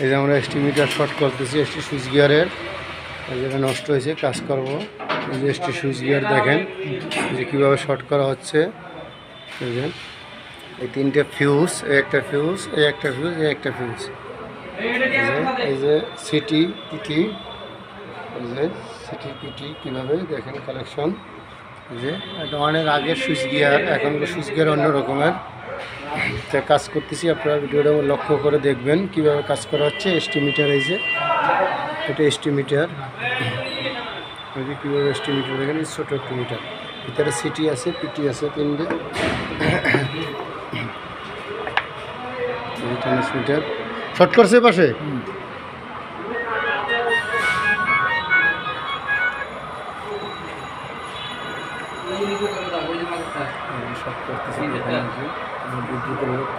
এই যে আমরা এসটি মিটার শর্ট করতেছি এসটি সুইচ গিয়ারের, যেটা নষ্ট হয়েছে কাজ করব। এই যে এসটি সুইচ গিয়ার দেখেন যে কীভাবে শর্ট করা হচ্ছে। এই যে এই তিনটে ফিউজ, এই একটা ফিউজ, এই একটা ফিউজ, এই একটা ফিউজ। এই যে সিটি পিটি, এই যে সিটি পিটি কীভাবে দেখেন কালেকশন। যে এটা অনেক আগের সুইচ গিয়ার, এখনকার সুইচ গিয়ার অন্য রকমের। তা কাজ করতেছি, আপনারা ভিডিওটা লক্ষ্য করে দেখবেন কীভাবে কাজ করা হচ্ছে। এসটি মিটার, এই যে এটা এসটি মিটার, এই যে কীভাবে এসটি মিটার দেখেন, ছোটো একটি মিটার, ভিতরে সিটি আছে পিটি আছে তিনটে ট্রান্সমিটার শর্ট করছে পাশে।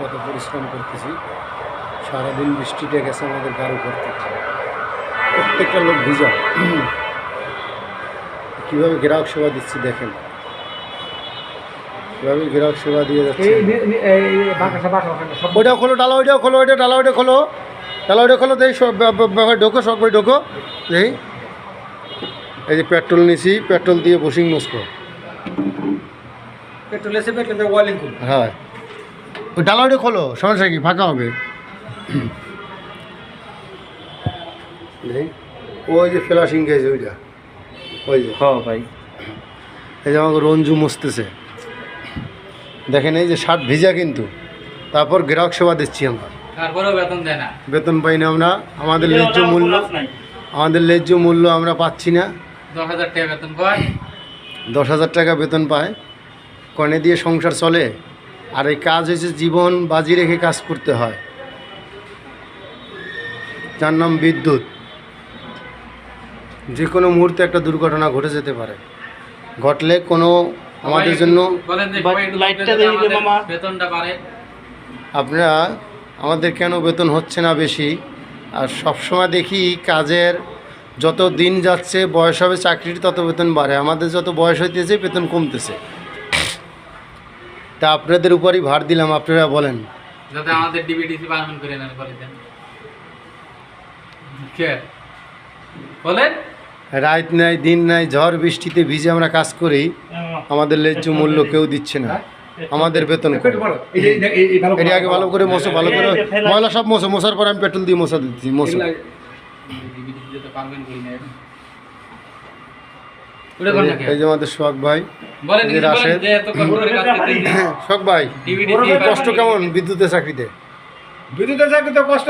কত পরিশ্রম করতেছি, সারাদিন বৃষ্টিতে গেছে আমাদের গাড়ি করতে, প্রত্যেকটা লোক ভিজা। কীভাবে গ্রাহক সেবা দিচ্ছি দেখেন, কীভাবে গ্রাহক সেবা দিয়ে যাচ্ছে। ওইটাও খোলো, ডালা ওইটাও খোলো, ওইটা ডালা ওইটা খোলো, ডালা ওইটা খোলো, দেই সব ঢোকো, সব বই ঢোকো। দেই এই যে পেট্রোল নিছি, পেট্রোল দিয়ে বসিং মস্কো, পেট্রোল এসে পেট্রোল ওয়ালিং করুন। হ্যাঁ ওই ডালা ওইটা খোলো, সমস্যা কি, ফাঁকা হবে। ওই যে ফ্লাশিং গেছে ওইটা, ওই যে হ্যাঁ ভাই, এই যে আমাকে রঞ্জু মসতেছে দেখেন, এই যে শার্ট ভিজা কিন্তু তারপর গ্রাহক সেবা দিচ্ছি আমরা, তারপরেও বেতন দেয় না, বেতন পাই না আমরা। আমাদের ন্যায্য মূল্য আমরা পাচ্ছি না। 10,000 টাকা বেতন পায়, 10,000 টাকা বেতন পায়, কনে দিয়ে সংসার চলে। আর এই কাজ হয়েছে জীবন বাজি রেখে কাজ করতে হয়, যার নাম বিদ্যুৎ। যে কোনো মুহূর্তে একটা দুর্ঘটনা ঘটে যেতে পারে, ঘটলে কোনো আমাদের জন্য বেতনটা বাড়ে। আপনারা আমাদের কেন বেতন হচ্ছে না বেশি? আর সবসময় দেখি কাজের যত দিন যাচ্ছে, বয়স হবে চাকরির, তত বেতন বাড়ে। আমাদের যত বয়স হইতেছে বেতন কমতেছে। তা আপনাদের উপরই ভার দিলাম, আপনারা বলেন যাতে আমাদের ডিবিটিসি পারমেন্ট করে নেন, করে দেন। বলেন রাত নাই দিন নাই, ঝড় বৃষ্টিতে ভিজে আমরা কাজ করি, আমাদের ন্যায্য মূল্য কেউ দিচ্ছে না। আমাদের বেতন এটা আগে ভালো করে মোছো, ভালো করে ময়লা সব মোছো, মোছার পর আমি পেট্রোল দিয়ে মোছা দিচ্ছি। মোছো এই যে আমাদের শখ ভাই, শখ ভাই কষ্ট কেমন বিদ্যুতের চাকরিতে? বিদ্যুতের চাকরিতে কষ্ট